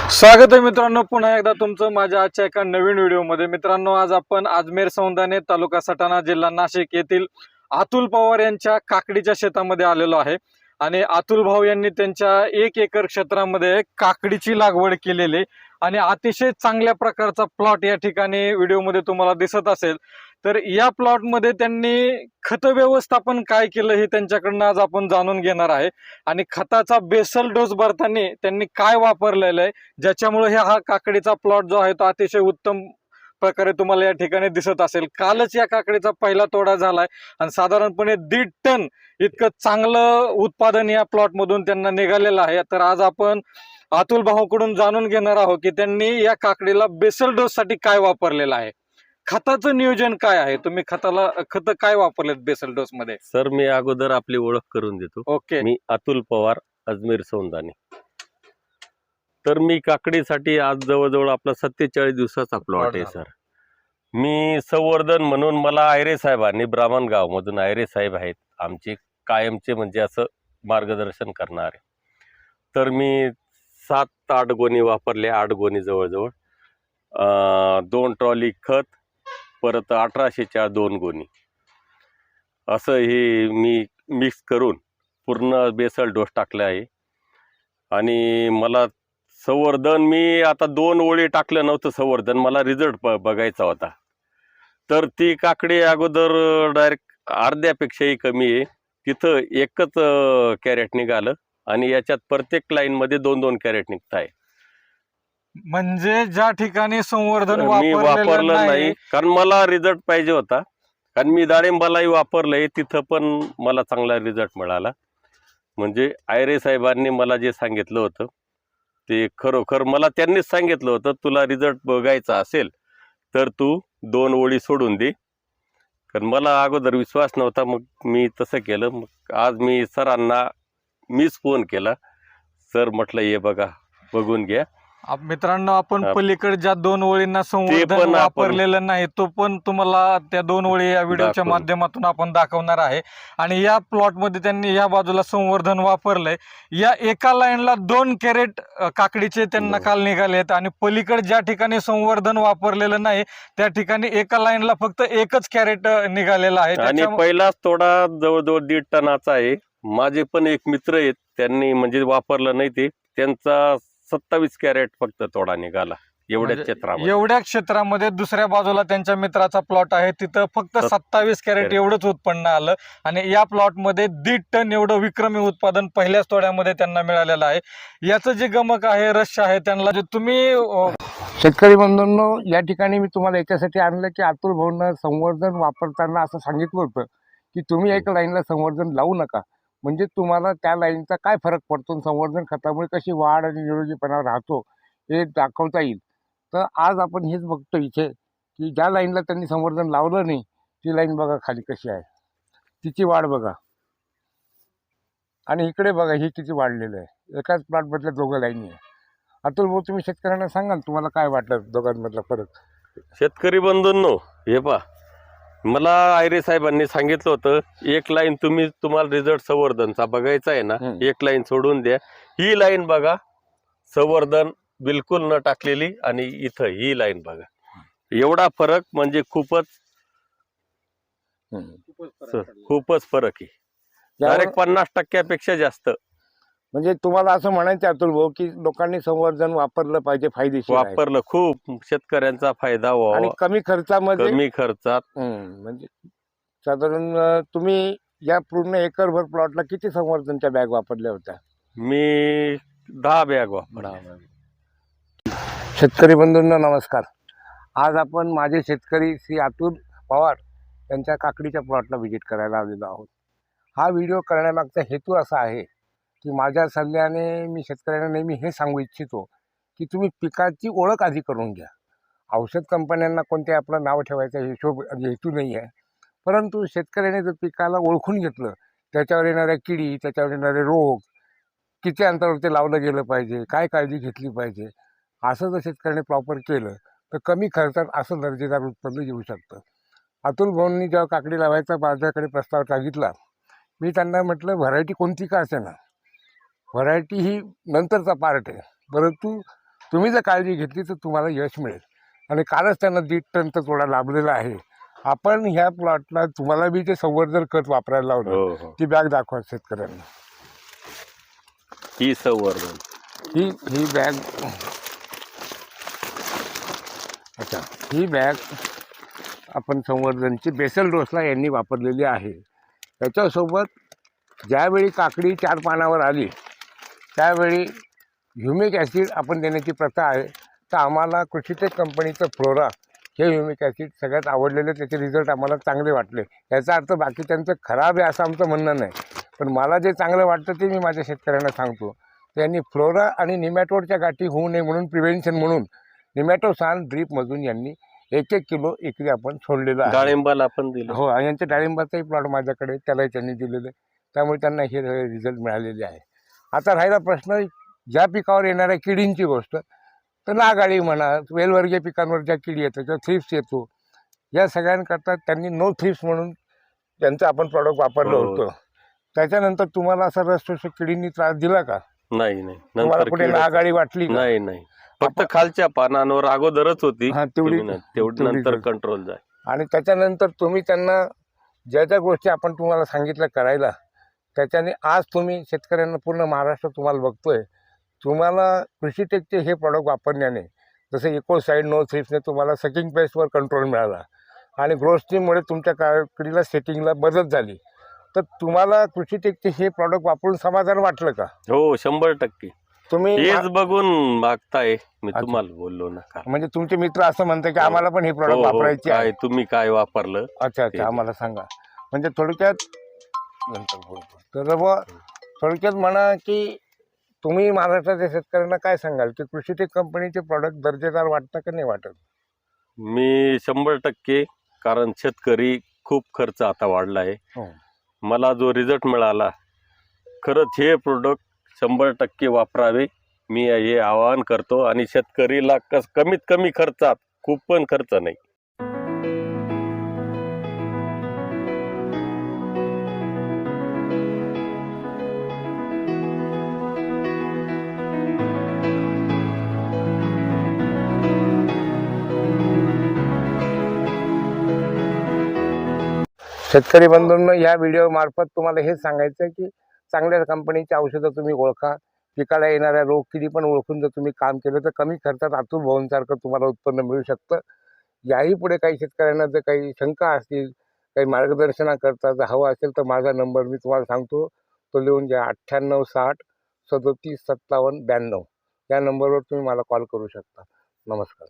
स्वागत आहे मित्रांनो, पुन्हा एकदा तुमचं माझ्या आजच्या एका नवीन व्हिडिओमध्ये। मित्रांनो, आज आपण आजमेर सौंदाणे तालुका सटाणा जिल्हा नाशिक येथील अतुल पवार यांच्या काकडीच्या शेतामध्ये आलेलो आहे। आणि अतुल भाऊ यांनी त्यांच्या 1 एकर क्षेत्रामध्ये काकडीची लागवड केलेली आणि अतिशय चांगल्या प्रकारचा प्लॉट या ठिकाणी व्हिडिओमध्ये तुम्हाला दिसत असेल। तर या प्लॉटमध्ये त्यांनी खत व्यवस्थापन काय केलं हे त्यांच्याकडनं आज आपण जाणून घेणार आहे। आणि खताचा बेसल डोस भरताना त्यांनी काय वापरलेलं आहे, ज्याच्यामुळे हा काकडीचा प्लॉट जो आहे तो अतिशय उत्तम प्रकारे तुम्हाला या ठिकाणी दिसत असेल। कालच या काकडीचा पहिला तोडा झालाय आणि साधारणपणे 1.5 टन इतकं चांगलं उत्पादन या प्लॉट मधून त्यांना निघालेलं आहे। तर आज आपण अतुल भाऊकडून जाणून घेणार आहोत की त्यांनी या काकडीला बेसल डोस साठी काय वापरलेलं आहे, खताचं नियोजन काय आहे, तुम्ही खत काय वापरलेत बेसल डोस मध्ये। सर, मी अगोदर आपली ओळख करून देतो। ओके। मी अतुल पवार, अजमेर सौंदाणे। तर मी काकडीसाठी आज जवळजवळ आपला 47 दिवसाचा प्लॉट आहे सर। मी संवर्धन म्हणून मला आयरे साहेबांनी, ब्राह्मण गाव मधून आयरे साहेब आहेत आमचे कायमचे, म्हणजे असं मार्गदर्शन करणारे। तर मी 7-8 गोणी वापरले, 8 गोणी जवळजवळ, 2 ट्रॉली खत, परत 1804 2 गोणी, असं हे मी मिक्स करून पूर्ण बेसल डोस टाकला आहे। आणि मला संवर्धन, मी आता 2 ओळी टाकलं नव्हतं संवर्धन, मला रिझल्ट बघायचा होता। तर ती काकडी अगोदर डायरेक्ट अर्ध्यापेक्षाही कमी आहे, तिथं एकच कॅरेट निघालं आणि याच्यात प्रत्येक लाईन मध्ये 2-2 कॅरेट निघत आहे। म्हणजे ज्या ठिकाणी संवर्धन मी वापरलं नाही, कारण मला रिझल्ट पाहिजे होता। कारण मी डाळिंबालाही वापरलंय, तिथं पण मला चांगला रिझल्ट मिळाला। म्हणजे आयरे साहेबांनी मला जे सांगितलं होतं ते खरोखर मला त्यांनीच सांगितलं होतं, तुला रिझल्ट बघायचा असेल तर तू 2 ओळी सोडून दे। कारण मला अगोदर विश्वास नव्हता, मग मी तसं केलं। मग आज मी सरांना मीच फोन केला, सर म्हटलं ये बघा, बघून घ्या। मित्रांनो, आपण पलीकडे ज्या 2 ओळींना संवर्धन वापरलेलं नाही तो पण तुम्हाला त्या 2 ओळी या व्हिडिओच्या माध्यमातून आपण दाखवणार आहे। आणि या प्लॉट मध्ये त्यांनी या बाजूला संवर्धन वापरलंय, या एका लाईनला 2 कॅरेट काकडीचे त्यांना काल निघालेत। आणि पलीकडे ज्या ठिकाणी संवर्धन वापरलेलं नाही त्या ठिकाणी एका लाईनला फक्त एकच कॅरेट निघालेला आहे। आणि पहिलाच तोडा जवळजवळ 1.5 टनाचा आहे। माझे पण एक मित्र आहेत, त्यांनी म्हणजे वापरलं नाही ते, त्यांचा 27 कॅरेट फक्त तोडा निघाला एवढ्या क्षेत्रामध्ये। दुसऱ्या बाजूला त्यांच्या मित्राचा प्लॉट आहे, तिथं फक्त 27 कॅरेट एवढंच उत्पन्न आलं। आणि या प्लॉट मध्ये 1.5 टन एवढं विक्रमी उत्पादन पहिल्याच तोड्यामध्ये त्यांना मिळालेलं आहे। याचं जे गमक आहे, रश आहे, त्यांना जे तुम्ही शेतकरी बंधूंनो, या ठिकाणी मी तुम्हाला याच्यासाठी आणलं की अतुल भाऊंना संवर्धन वापरताना असं सांगितलं होतं की तुम्ही एक लाईनला संवर्धन लावू नका, म्हणजे तुम्हाला त्या लाईनचा काय फरक पडतो, संवर्धन खतामुळे कशी वाढ आणि निरोगीपणा राहतो हे दाखवता येईल। तर आज आपण हेच बघतो इथे की ज्या लाईनला त्यांनी संवर्धन लावलं नाही ती लाईन बघा खाली कशी आहे, तिची वाढ बघा, आणि इकडे बघा ही किती वाढलेलं आहे। एकाच प्लॉटमधल्या 2 लाईनी आहे। अतुल भाऊ, तुम्ही शेतकऱ्यांना सांगा तुम्हाला काय वाटलं दोघांमधला फरक। शेतकरी बंधूंनो, हे पहा, मला आयरे साहेबांनी सांगितलं होतं एक लाईन तुम्हाला रिझल्ट संवर्धनचा बघायचा आहे ना, एक लाईन सोडून द्या। ही लाईन बघा, संवर्धन बिलकुल न टाकलेली, आणि इथं ही लाईन बघा, एवढा फरक म्हणजे खूपच फरक आहे, डायरेक्ट 50% जास्त। म्हणजे तुम्हाला असं म्हणायचं अतुल भाऊ की लोकांनी संवर्धन वापरलं पाहिजे, फायदेशीर वापरलं, खूप शेतकऱ्यांचा फायदा व्हावा आणि कमी खर्चामध्ये, कमी खर्चात। म्हणजे साधारण तुम्ही या पूर्ण एकरभर प्लॉटला किती संवर्धनच्या बॅग वापरल्या होत्या? मी 10 बॅग वापरल्या। शेतकरी बंधूंना नमस्कार। आज आपण माझे शेतकरी श्री अतुल पवार यांच्या काकडीच्या प्लॉटला व्हिजिट करायला आलेलो आहोत। हा व्हिडिओ करण्यामागचा हेतू असा आहे की माझ्या सल्ल्याने मी शेतकऱ्यांना नेहमी हे सांगू इच्छितो की तुम्ही पिकाची ओळख आधी करून घ्या। औषध कंपन्यांना कोणते आपलं नाव ठेवायचा हेतू नाही आहे, परंतु शेतकऱ्याने जर पिकाला ओळखून घेतलं, त्याच्यावर येणाऱ्या किडी, त्याच्यावर येणारे रोग, किती अंतरावर ते लावलं गेलं पाहिजे, काय काळजी घेतली पाहिजे, असं जर शेतकऱ्याने प्रॉपर केलं तर कमी खर्चात असं दर्जेदार उत्पन्न येऊ शकतं। अतुल भाऊंनी जेव्हा काकडी लावायचा माझ्याकडे प्रस्ताव सांगितला, मी त्यांना म्हटलं व्हरायटी कोणती का असेना, व्हरायटी ही नंतरचा पार्ट आहे, परंतु तुम्ही जर काळजी घेतली तर तुम्हाला यश मिळेल. आणि कालच त्यांना 1.5 टनचा तोडा लाभलेला आहे. आपण ह्या प्लॉटला तुम्हाला बी ते संवर्धन खत वापरायला लावलं. हो हो ती बॅग दाखवा शेतकऱ्यांना. ही संवर्धन. ही बॅग, अच्छा, ही बॅग आपण संवर्धनची बेसल डोसला यांनी वापरलेली आहे. त्याच्यासोबत ज्यावेळी काकडी 4 पानावर आली त्यावेळी ह्युमिक ॲसिड आपण देण्याची प्रथा आहे. तर आम्हाला कृषीटेक कंपनीचं फ्लोरा हे ह्युमिक ॲसिड सगळ्यात आवडलेले, त्याचे रिझल्ट आम्हाला चांगले वाटले. याचा अर्थ बाकीच्यांचं खराब आहे असं आमचं म्हणणं नाही, पण मला जे चांगलं वाटतं ते मी माझ्या शेतकऱ्यांना सांगतो. त्यांनी फ्लोरा आणि निमॅटोडच्या गाठी होऊ नये म्हणून प्रिव्हेन्शन म्हणून निमॅटोसान ड्रीपमधून यांनी 1-1 किलो एकरी आपण सोडलेलं आहे. डाळिंबाला आपण दिलं. हो, आणि यांच्या डाळिंबाचाही प्लॉट माझ्याकडे, त्यालाही त्यांनी दिलेले, त्यामुळे त्यांना हे रिझल्ट मिळालेले आहे. आता राहिला प्रश्न ज्या पिकावर येणाऱ्या किडींची गोष्ट, तर नागाळी म्हणा, वेलवर्गीय पिकांवर ज्या किडी येतात किंवा थ्रिप्स येतो, या सगळ्यांकरता त्यांनी नो थ्रिप्स म्हणून त्यांचं आपण प्रॉडक्ट वापरलं हो. होतं. त्याच्यानंतर तुम्हाला असं रसशोषक किडींनी त्रास दिला का? नाही तुम्हाला नंतर कुठे किडा- नागाळी वाटली का? नाही फक्त खालच्या पानांवर अगोदरच होती. हा, तेवढी तेवढी नंतर तेवढी. कंट्रोल जाय. आणि त्याच्यानंतर तुम्ही त्यांना ज्या ज्या गोष्टी आपण तुम्हाला सांगितलं करायला, त्याच्याने आज तुम्ही शेतकऱ्यांना पूर्ण महाराष्ट्र तुम्हाला बघतोय. तुम्हाला कृषीटेकचे हे प्रॉडक्ट वापरण्याने, जसं इकोसाईड नो थ्रिप्सने तुम्हाला सकिंग पेस्टवर कंट्रोल मिळाला आणि ग्रोस्टीमुळे तुमच्या काकडीला सेटिंगला मदत झाली. तर तुम्हाला कृषीटेकचे हे प्रॉडक्ट वापरून समाधान वाटलं का? हो 100%. तुम्ही हेच बघून मागताय. मी अच्छा. तुम्हाला बोललो नका. म्हणजे तुमचे मित्र असं म्हणतात की आम्हाला पण हे हो, प्रॉडक्ट हो, वापरायचे आहे. काय तुम्ही काय वापरलं? अच्छा, ते- आम्हाला सांगा. म्हणजे थोडक्यात नंतर बोलतो. तर बुवा, थोडक्यात म्हणा की तुम्ही महाराष्ट्राच्या शेतकऱ्यांना काय सांगाल की कृषीटेक कंपनीचे प्रॉडक्ट दर्जेदार वाटतं का नाही वाटत? मी 100%, कारण शेतकरी खूप खर्च आता वाढला आहे. हो. मला जो रिझल्ट मिळाला, खरंच हे प्रोडक्ट 100% वापरावे मी हे आवाहन करतो. आणि शेतकरीला कमीत कमी खर्चात, खूप पण खर्च नाही. शेतकरी बंधूंनो, या व्हिडिओ मार्फत तुम्हाला हेच सांगायचं आहे की चांगल्या कंपनीची औषधं तुम्ही ओळखा. पिकाला येणाऱ्या रोग किडी पण ओळखून जर तुम्ही काम केलं तर कमी खर्चात अतुल भाऊंसारखं तुम्हाला उत्पन्न मिळू शकतं. याही पुढे काही शेतकऱ्यांना जर काही शंका असतील, काही मार्गदर्शनाकरता जर हवं असेल तर माझा नंबर मी तुम्हाला सांगतो, तो लिहून घ्या. 9860 37 57 92. या नंबरवर तुम्ही मला कॉल करू शकता. नमस्कार.